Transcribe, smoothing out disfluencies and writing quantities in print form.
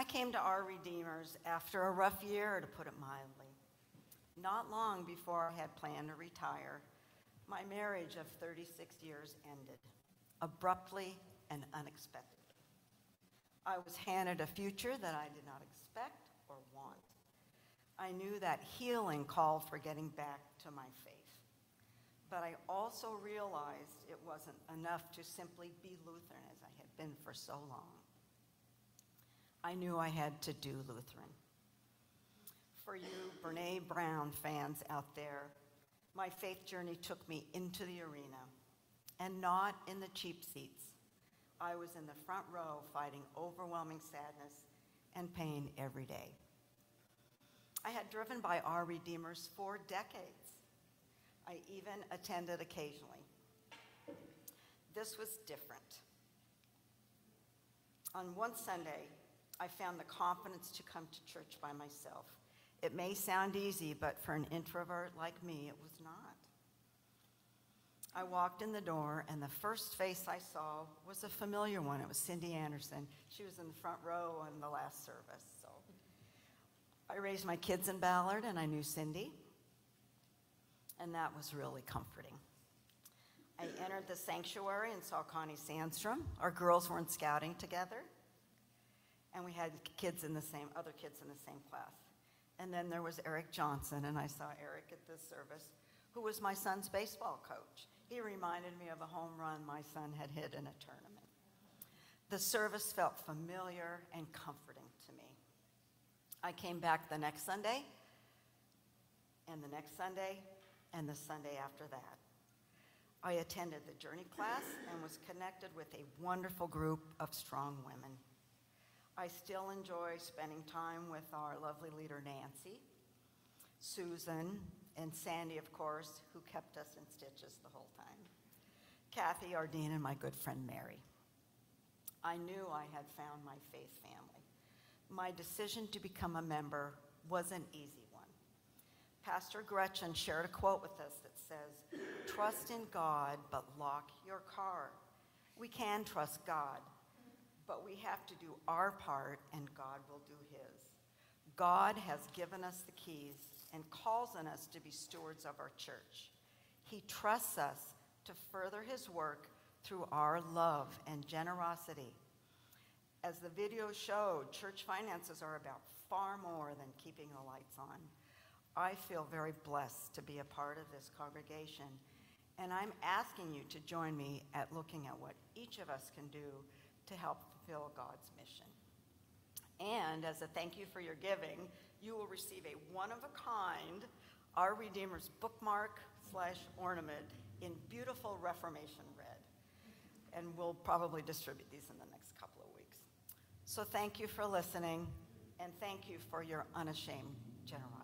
I came to our Redeemers after a rough year, to put it mildly. Not long before I had planned to retire, my marriage of 36 years ended, abruptly and unexpectedly. I was handed a future that I did not expect or want. I knew that healing called for getting back to my faith. But I also realized it wasn't enough to simply be Lutheran as I had been for so long. I knew I had to do Lutheran. For you Brene Brown fans out there, my faith journey took me into the arena, and not in the cheap seats. I was in the front row fighting overwhelming sadness and pain every day. I had driven by our Redeemers for decades. I even attended occasionally. This was different. On one Sunday, I found the confidence to come to church by myself. It may sound easy, but for an introvert like me, it was not. I walked in the door, and the first face I saw was a familiar one. It was Cindy Anderson. She was in the front row in the last service. So I raised my kids in Ballard, and I knew Cindy, and that was really comforting. I entered the sanctuary and saw Connie Sandstrom. Our girls were in scouting together, and we had other kids in the same class. And then there was Eric Johnson, and I saw Eric at this service, who was my son's baseball coach. He reminded me of a home run my son had hit in a tournament. The service felt familiar and comforting to me. I came back the next Sunday, and the next Sunday, and the Sunday after that. I attended the Journey class and was connected with a wonderful group of strong women. I still enjoy spending time with our lovely leader, Nancy, Susan, and Sandy, of course, who kept us in stitches the whole time. Kathy, our dean, and my good friend, Mary. I knew I had found my faith family. My decision to become a member was an easy one. Pastor Gretchen shared a quote with us that says, "Trust in God, but lock your car." We can trust God, but we have to do our part, and God will do his. God has given us the keys and calls on us to be stewards of our church. He trusts us to further his work through our love and generosity. As the video showed, church finances are about far more than keeping the lights on. I feel very blessed to be a part of this congregation, and I'm asking you to join me at looking at what each of us can do to help fulfill God's mission. And as a thank you for your giving, you will receive a one-of-a-kind Our Redeemer's bookmark/ornament in beautiful Reformation red. And we'll probably distribute these in the next couple of weeks. So thank you for listening, and thank you for your unashamed generosity.